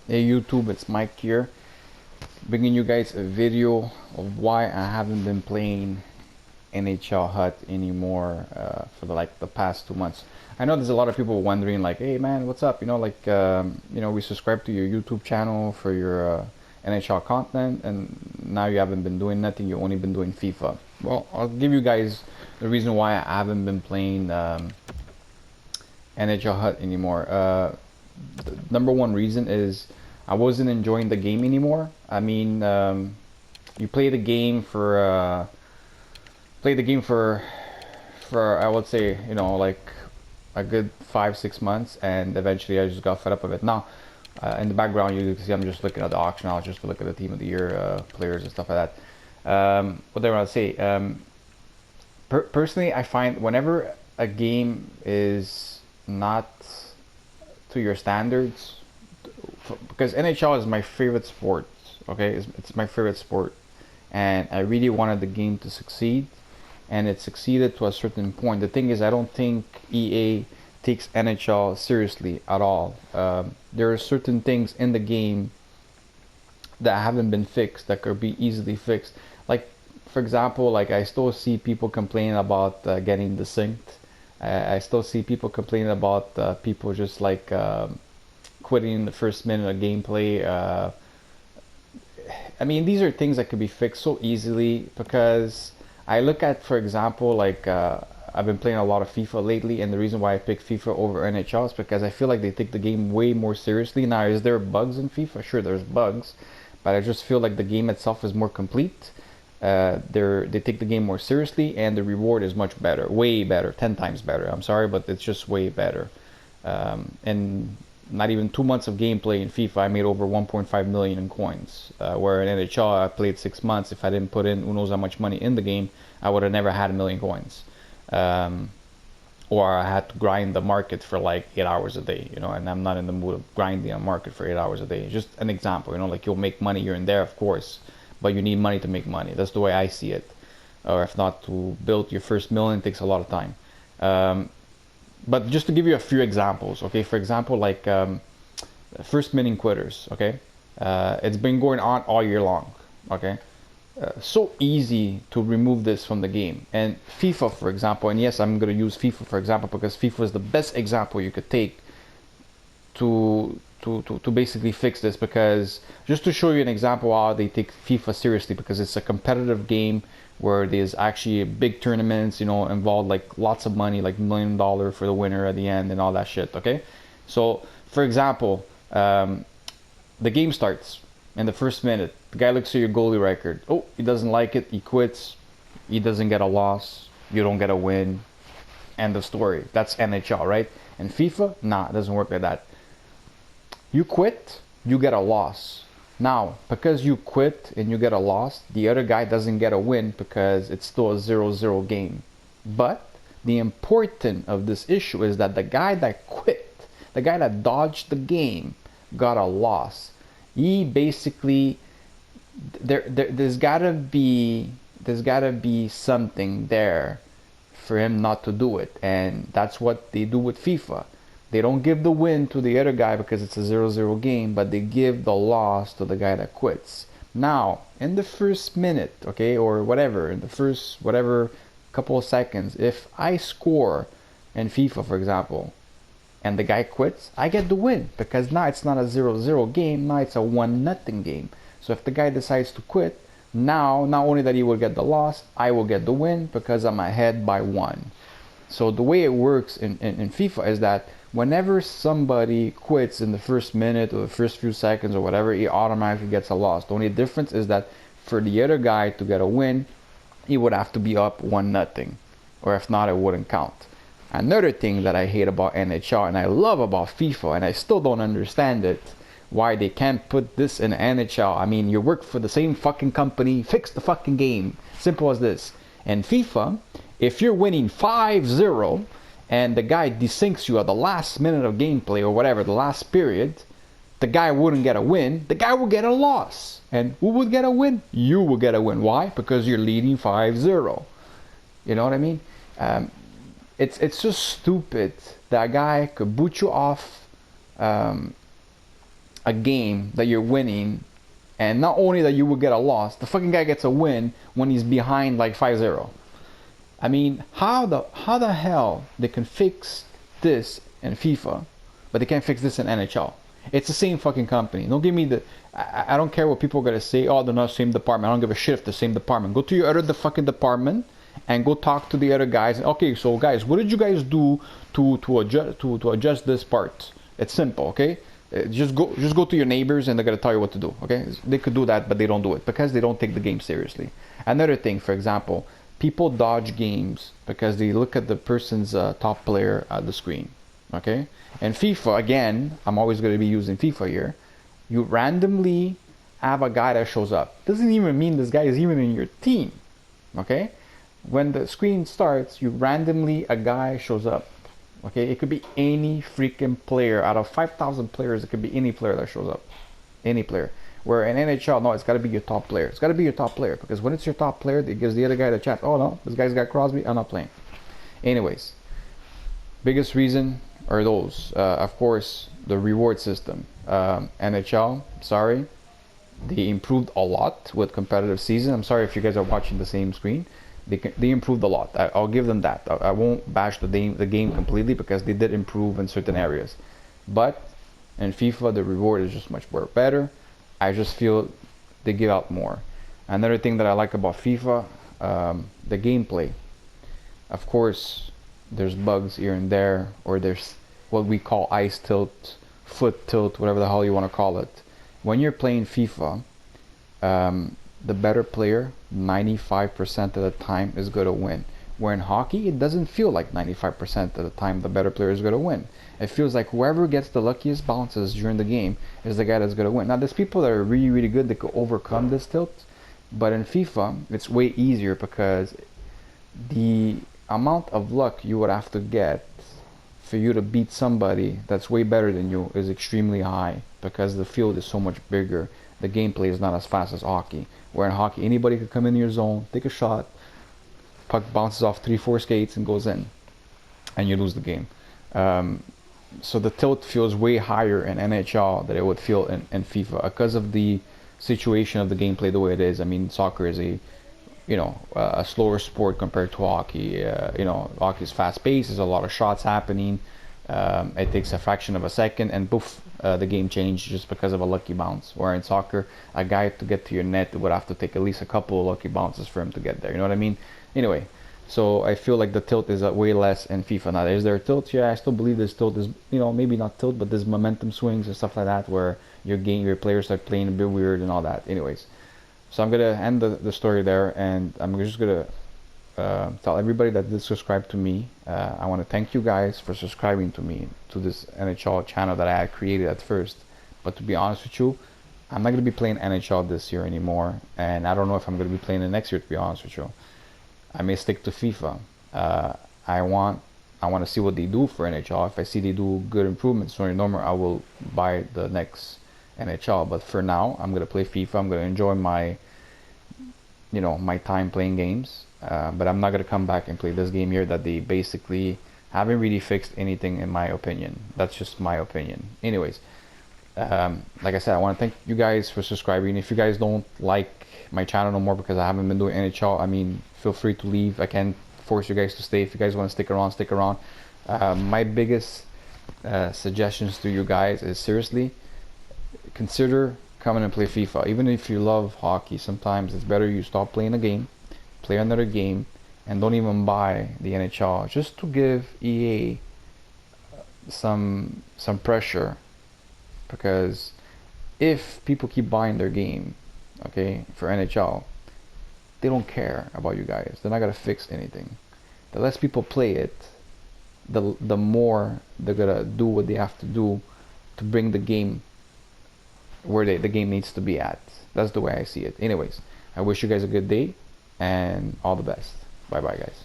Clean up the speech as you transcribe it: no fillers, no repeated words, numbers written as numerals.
Hey YouTube, it's Mike here, bringing you guys a video of why I haven't been playing NHL HuT anymore for the past 2 months. I know there's a lot of people wondering like, hey man, what's up? We subscribe to your YouTube channel for your NHL content, and now you haven't been doing nothing. You've only been doing FIFA. Well, I'll give you guys the reason why I haven't been playing NHL HuT anymore. The number one reason is I wasn't enjoying the game anymore. I mean, you play the game for I would say like a good 5 6 months, and eventually I just got fed up of it. Now, in the background you can see I'm just looking at the auction. I'll just look at the team of the year players and stuff like that. What do I want to say? Personally, I find whenever a game is not to your standards, because NHL is my favorite sport. Okay, it's my favorite sport, and I really wanted the game to succeed, and it succeeded to a certain point. The thing is, I don't think EA takes NHL seriously at all. There are certain things in the game that haven't been fixed that could be easily fixed. Like, for example, like I still see people complaining about getting desynced. I still see people complaining about people just like quitting in the first minute of gameplay. I mean, these are things that could be fixed so easily, because I look at, for example, like I've been playing a lot of FIFA lately, and the reason why I picked FIFA over NHL is because I feel like they take the game way more seriously. Now, is there bugs in FIFA? Sure, there's bugs, but I just feel like the game itself is more complete. They take the game more seriously, and the reward is much better, way better, 10 times better. I'm sorry, but it's just way better. And not even 2 months of gameplay in FIFA, I made over 1.5 million in coins. Where in NHL, I played 6 months. If I didn't put in who knows how much money in the game, I would have never had a million coins. Or I had to grind the market for like 8 hours a day, and I'm not in the mood of grinding a market for 8 hours a day. Just an example, like you'll make money here and there, of course, but you need money to make money. That's the way I see it. Or if not, to build your first million takes a lot of time. But just to give you a few examples, okay, for example, like first minute quitters, okay, it's been going on all year long, okay. So easy to remove this from the game. And FIFA, for example, and yes, I'm going to use FIFA for example because FIFA is the best example you could take to basically fix this, because just to show you an example how they take FIFA seriously, because it's a competitive game where there's actually big tournaments, involved, like lots of money, like $1 million for the winner at the end and all that shit. Okay, so for example, the game starts in the first minute. The guy looks at your goalie record. Oh, he doesn't like it. He quits. He doesn't get a loss. You don't get a win. End of story. That's NHL, right? And FIFA, nah, it doesn't work like that. You quit, you get a loss. Now, because you quit and you get a loss, the other guy doesn't get a win because it's still a 0-0 game. But the important of this issue is that the guy that quit, the guy that dodged the game, got a loss. He basically, there's gotta be something there for him not to do it, and that's what they do with FIFA. They don't give the win to the other guy because it's a 0-0 game, but they give the loss to the guy that quits. Now, in the first minute, okay, or whatever, in the first whatever couple of seconds, if I score in FIFA, for example, and the guy quits, I get the win, because now it's not a 0-0 game, now it's a 1-0 game. So if the guy decides to quit, now not only that he will get the loss, I will get the win because I'm ahead by 1. So the way it works in FIFA is that whenever somebody quits in the first minute or the first few seconds or whatever, he automatically gets a loss. The only difference is that for the other guy to get a win, he would have to be up 1-0, or if not, it wouldn't count. Another thing that I hate about NHL and I love about FIFA, and I still don't understand it, why they can't put this in NHL. I mean, you work for the same fucking company, fix the fucking game. Simple as this. In FIFA, if you're winning 5-0 and the guy desyncs you at the last minute of gameplay or whatever, the last period, the guy wouldn't get a win, the guy will get a loss. And who would get a win? You will get a win. Why? Because you're leading 5-0. You know what I mean? It's just stupid that a guy could boot you off a game that you're winning, and not only that you will get a loss, the fucking guy gets a win when he's behind like 5-0. I mean, how the hell they can fix this in FIFA, but they can't fix this in NHL? It's the same fucking company. Don't give me the. I don't care what people are gonna say. Oh, they're not the same department. I don't give a shit if the same department. Go to your other fucking department and go talk to the other guys. Okay, so guys, what did you guys do to adjust this part? It's simple, okay? Just go to your neighbors and they're gonna tell you what to do. Okay, they could do that, but they don't do it because they don't take the game seriously. Another thing, for example, people dodge games because they look at the person's top player at the screen. Okay, and FIFA, again, I'm always going to be using FIFA here. You randomly have a guy that shows up. Doesn't even mean this guy is even in your team. Okay, when the screen starts, you randomly a guy shows up. Okay, it could be any freaking player out of 5,000 players. It could be any player that shows up, any player. Where in NHL, no, it's got to be your top player. It's got to be your top player because when it's your top player, it gives the other guy the chance. Oh no, this guy's got Crosby. I'm not playing. Anyways, biggest reason are those. Of course, the reward system. NHL, sorry, they improved a lot with competitive season. I'm sorry if you guys are watching the same screen. They improved a lot. I'll give them that. I won't bash the game completely because they did improve in certain areas. But in FIFA, the reward is just much more better. I just feel they give out more. Another thing that I like about FIFA, the gameplay. Of course, there's bugs here and there, or there's what we call ice tilt, foot tilt, whatever the hell you want to call it. When you're playing FIFA, the better player 95% of the time is going to win. Where in hockey, it doesn't feel like 95% of the time the better player is going to win. It feels like whoever gets the luckiest bounces during the game is the guy that's going to win. Now, there's people that are really, really good that could overcome this tilt, but in FIFA, it's way easier because the amount of luck you would have to get for you to beat somebody that's way better than you is extremely high because the field is so much bigger. The gameplay is not as fast as hockey. Where in hockey, anybody could come in your zone, take a shot, puck bounces off 3-4 skates and goes in, and you lose the game. So the tilt feels way higher in NHL than it would feel in FIFA because of the situation of the gameplay the way it is. I mean, soccer is a slower sport compared to hockey. Hockey is fast paced. There's a lot of shots happening. It takes a fraction of a second, and poof, the game changed just because of a lucky bounce. Where in soccer, a guy to get to your net would have to take at least a couple of lucky bounces for him to get there. You know what I mean? Anyway, so I feel like the tilt is way less in FIFA. Now, is there a tilt? Yeah, I still believe this tilt is, maybe not tilt, but there's momentum swings and stuff like that where your players start playing a bit weird and all that. Anyways, so I'm gonna end the story there, and I'm just gonna tell everybody that did subscribe to me. I want to thank you guys for subscribing to me, to this NHL channel that I had created at first. But to be honest with you, I'm not gonna be playing NHL this year anymore, and I don't know if I'm gonna be playing it next year. To be honest with you, I may stick to FIFA. I want to see what they do for NHL. If I see they do good improvements, so normal, I will buy the next NHL. But for now, I'm gonna play FIFA. I'm gonna enjoy my time playing games. But I'm not gonna come back and play this game here that they basically haven't really fixed anything in my opinion. That's just my opinion. Anyways, like I said, I want to thank you guys for subscribing. If you guys don't like my channel no more because I haven't been doing NHL, I mean, feel free to leave. I can't force you guys to stay. If you guys want to stick around, stick around. My biggest suggestions to you guys is seriously consider coming and play FIFA. Even if you love hockey, sometimes it's better you stop playing a game, play another game, and don't even buy the NHL, just to give EA some pressure. Because if people keep buying their game, okay, for NHL, they don't care about you guys. They're not gonna fix anything. The less people play it, the more they're gonna do what they have to do to bring the game where the game needs to be at. That's the way I see it. Anyways, I wish you guys a good day and all the best. Bye bye, guys.